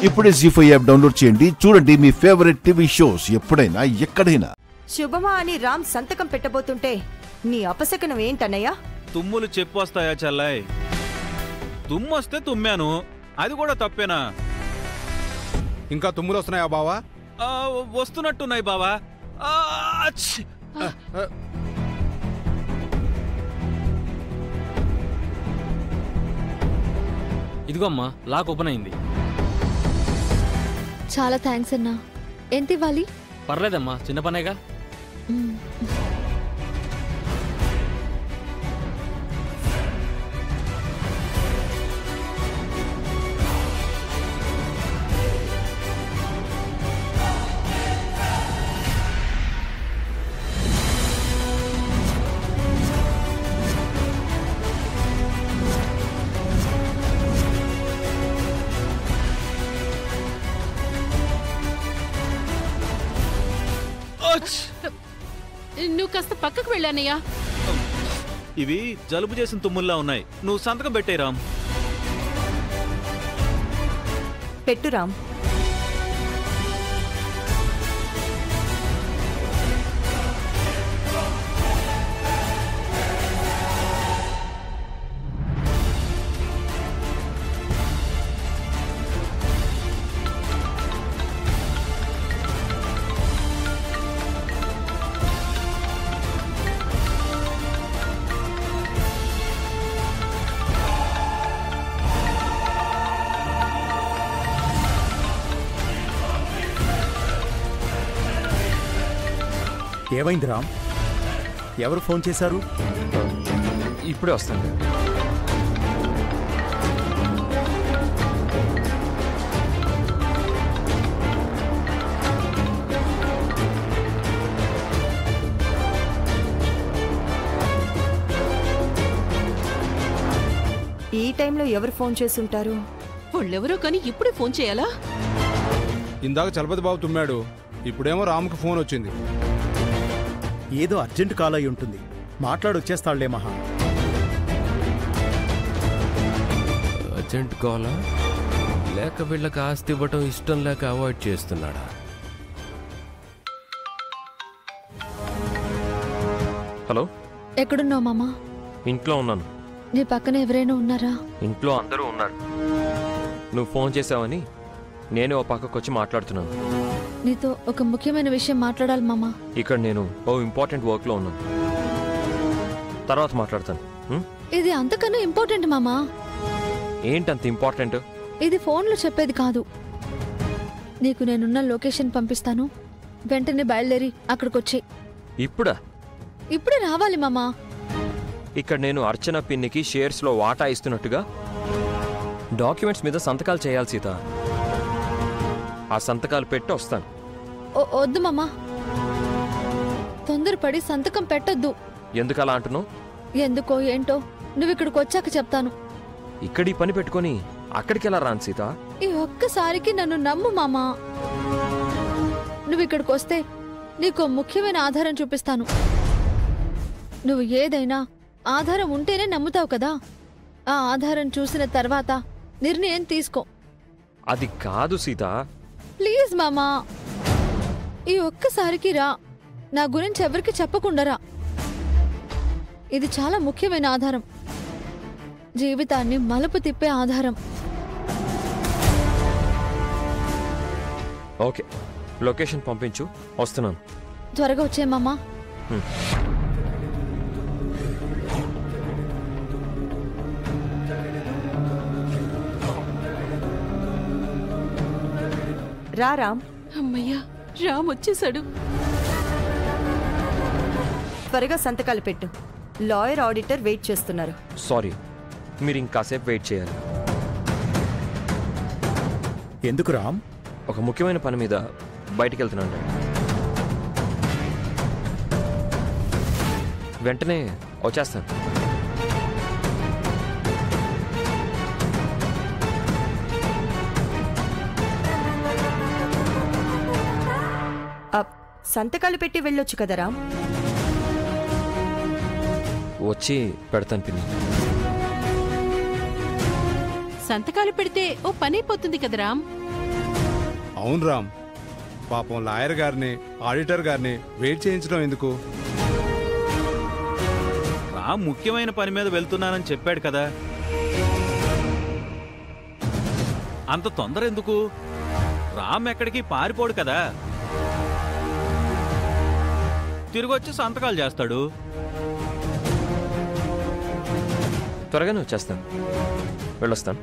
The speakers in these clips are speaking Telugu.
ఇప్పుడే జీ5 యాప్ డౌన్లోడ్ చేయండి. చూడండి మీ ఫేవరెట్ టీవీ షోస్ ఎప్పుడైనా ఎక్కడైనా. శుభమా అని రామ్ సంతకం పెట్టబోతుంటే నీ అపశకనం ఏంటన్నయ్యా? తుమ్ములు చెప్పొస్తాయా చెల్లాయ్? తుమ్మొస్తే తుమ్మాను, అది కూడా తప్పేనా? ఇంకా తుమ్ములు వస్తున్నాయా బావా? వస్తున్నట్టున్నాయి బావా. ఇదిగో అమ్మా, లాక్ ఓపెన్ అయింది. చాలా థ్యాంక్స్ అన్నా. ఎంత ఇవ్వాలి? పర్లేదమ్మా, చిన్న పనేగా. నువ్వు కాస్త పక్కకు వెళ్ళానయ్యా. ఇవి జలుబు చేసిన తుమ్ముల్లా ఉన్నాయి. నువ్వు సంతకం పెట్టే రామ్. పెట్టు రామ్. ఏమైంది రామ్? ఎవరు ఫోన్ చేశారు? ఇప్పుడే వస్తాను. ఈ టైంలో ఎవరు ఫోన్ చేసుంటారు? వాళ్ళెవరో కానీ ఇప్పుడే ఫోన్ చేయాలా? ఇందాక చలపతి బాబు తుమ్మాడు, ఇప్పుడేమో రామ్కి ఫోన్ వచ్చింది. ఏదో అర్జెంట్ కాల్ అయి ఉంటుంది. మాట్లాడొచ్చేస్తాడులే మహా. అర్జెంట్ కాలా లేక వీళ్ళకి ఆస్తి ఇవ్వటం ఇష్టం లేక అవాయిడ్ చేస్తున్నాడా? హలో, ఎక్కడున్నావు మామా? ఇంట్లో ఉన్నాను. నీ పక్కన ఎవరైనా ఉన్నారా? ఇంట్లో అందరూ ఉన్నారు. నువ్వు ఫోన్ చేసావని నేనే ఓ పక్కకు వచ్చి మాట్లాడుతున్నాను. నీతో ఒక ముఖ్యమైన విషయం మాట్లాడాలి మామా. ఇక్కడ నేను ఓ ఇంపార్టెంట్ వర్క్లో ఉన్నాను. తర్వాత మాట్లాడతాను. ఇది అంతకన్నా ఇంపార్టెంట్ మామా. ఏంటంత ఇంపార్టెంట్? ఇది ఫోన్లో చెప్పేది కాదు. నీకు నేనున్న లొకేషన్ పంపిస్తాను, వెంటనే బయలుదేరి అక్కడికొచ్చే. ఇప్పుడా? ఇప్పుడే రావాలి మామా. ఇక్కడ నేను అర్చన పిన్నికి షేర్స్లో వాటా ఇస్తున్నట్టుగా డాక్యుమెంట్స్ మీద సంతకాలు చేయాలి సీత. ఆ సంతకాలు పెట్టి వస్తాను. వద్దు మామా, తొందరపడి సంతకం పెట్టొద్దు. ఎందుకు అలా అంటున్నావు? ఎందుకో ఏంటో నువ్వు ఇక్కడికి వచ్చాక చెప్తాను. ఇక్కడి పని పెట్టుకొని అక్కడికి ఎలా రాను సీత? ఈ ఒక్కసారికి నన్ను నమ్ము మామా. నువ్వు ఇక్కడికి వస్తే నీకు ముఖ్యమైన ఆధారం చూపిస్తాను. నువ్వు ఏదైనా ఆధారం ఉంటేనే నమ్ముతావు కదా. ఆ ఆధారం చూసిన తర్వాత నిర్ణయం తీసుకో. అది కాదు సీత. ప్లీజ్ మామా, ఈ ఒక్కసారికి రా. నా గురించి ఎవరికి చెప్పకుండా రా. ఇది చాలా ముఖ్యమైన ఆధారం, జీవితాన్ని మలుపు తిప్పే ఆధారం. ఓకే, లొకేషన్ పంపించు, వస్తున్నాను. త్వరగా వచ్చే మామా. రా రామ్. అమ్మయ్యా, రామ్ వచ్చేసాడు. త్వరగా సంతకాలు పెట్టు. లాయర్, ఆడిటర్ వెయిట్ చేస్తున్నారు. సారీ, మీరు ఇంకాసేపు వెయిట్ చేయాలి. ఎందుకు రామ్? ఒక ముఖ్యమైన పని మీద బయటికి వెళ్తున్నాను. వెంటనే వచ్చేస్తాను. సంతకాలు పెట్టి వెళ్ళొచ్చు కదా రామ్. వచ్చి పెడతాను పిన్ని. సంతకాలు పెడితే ఓ పనైపోతుంది కదా రామ్. అవును రామ్, పాపం లాయర్ గారిని ఆడిటర్ గారిని వెయిట్ చేయించడం ఎందుకు? రామ్ ముఖ్యమైన పని మీద వెళ్తున్నానని చెప్పాడు కదా, అంత తొందర ఎందుకు? రామ్ ఎక్కడికి పారిపోడు కదా, తిరిగొచ్చి సంతకాలు చేస్తాడు. త్వరగానే వచ్చేస్తాను, వెళ్ళొస్తాను.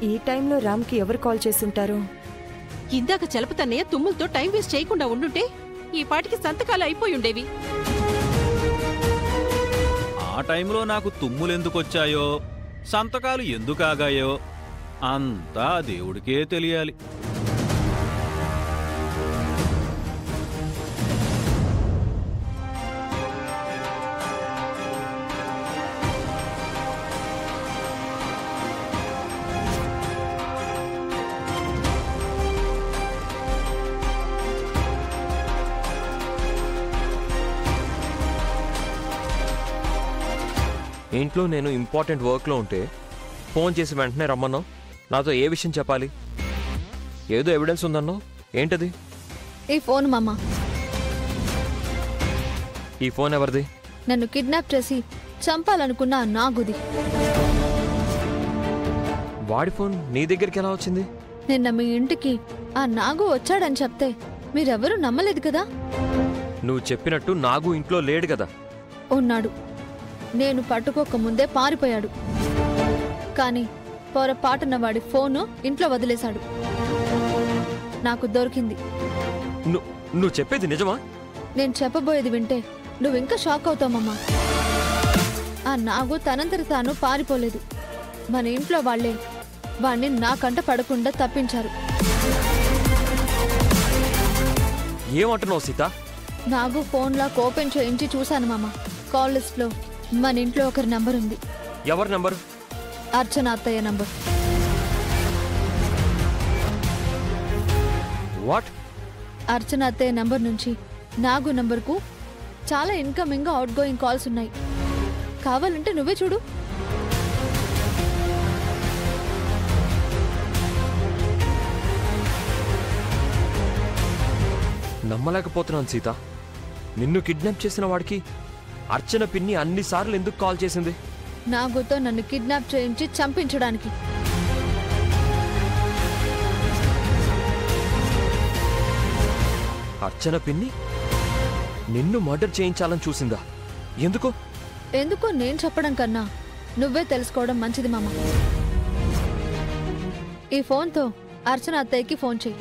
ఈ టైంలో రామ్కి ఎవరు కాల్ చేసుంటారు? ఇందాక చలపతన్నయ్య తుమ్ములతో టైం వేస్ట్ చేయకుండా ఉండుంటే ఈ పాటికి సంతకాలు అయిపోయి ఉండేవి. ఆ టైంలో నాకు తుమ్ములెందుకొచ్చాయో, సంతకాలు ఎందుకు ఆగాయో అంతా దేవుడికే తెలియాలి. ఇంట్లో నేను ఇంపార్టెంట్ వర్క్లో ఉంటే ఫోన్ చేసి వెంటనే రమ్మన్నావు. నాతో ఏ విషయం చెప్పాలి? ఏదో ఎవిడెన్స్ ఉందన్నావు, ఏంటది? ఈ ఫోన్ మామ. ఈ ఫోన్ ఎవరిది? నన్ను కిడ్నాప్ చేసి చంపాలనుకున్న ఆ నాగుది. వాడి ఫోన్ నీ దగ్గరికి ఎలా వచ్చింది? నిన్న మీ ఇంటికి ఆ నాగు వచ్చాడని చెప్తే మీరెవరూ నమ్మలేదు కదా. నువ్వు చెప్పినట్టు నాగు ఇంట్లో లేడు కదా. ఉన్నాడు. నేను పట్టుకోకముందే పారిపోయాడు. కానీ పొరపాటున వాడి ఫోను ఇంట్లో వదిలేశాడు. నాకు దొరికింది. నువ్వు చెప్పేది నిజమా? నేను చెప్పబోయేది వింటే నువ్వింకా షాక్ అవుతావమ్మా. ఆ నాగు తనంతట తాను పారిపోలేదు. మన ఇంట్లో వాళ్లే వాణ్ణి నా కంట పడకుండా తప్పించారు. ఏమంటున్నావు సీత? నాగు ఫోన్ లాక్ ఓపెన్ చేయించి చూశాను మామ. కాల్ లిస్ట్ లో మన ఇంట్లో ఒకరి నంబర్ ఉంది. ఎవరి నంబర్? అర్చన అత్తయ్య నంబర్. వాట్? అర్చన అత్తయ్య నంబర్ నుంచి నాగు నంబర్కు చాలా ఇన్కమింగ్ అవుట్ గోయింగ్ కాల్స్ ఉన్నాయి. కావాలంటే నువ్వే చూడు. నమ్మలేకపోతున్నాను సీత. నిన్ను కిడ్నాప్ చేసిన వాడికి అర్చన పిన్ని అన్నిసార్లు ఎందుకు కాల్ చేసింది? నాగుతో నన్ను కిడ్నాప్ చేయించి చంపించడానికి. అర్చన పిన్ని నిన్ను మర్డర్ చేయించాలని చూసిందా? ఎందుకు? ఎందుకో నేను చెప్పడం కన్నా నువ్వే తెలుసుకోవడం మంచిది మామ. ఈ ఫోన్తో అర్చన అత్తయ్యకి ఫోన్ చెయ్యి.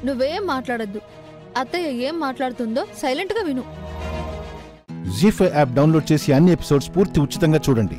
నువ్వేం మాట్లాడద్దు. అత్తయ్య ఏం మాట్లాడుతుందో సైలెంట్గా విను. జీ5 యాప్ డౌన్లోడ్ చేసి అన్ని ఎపిసోడ్స్ పూర్తి ఉచితంగా చూడండి.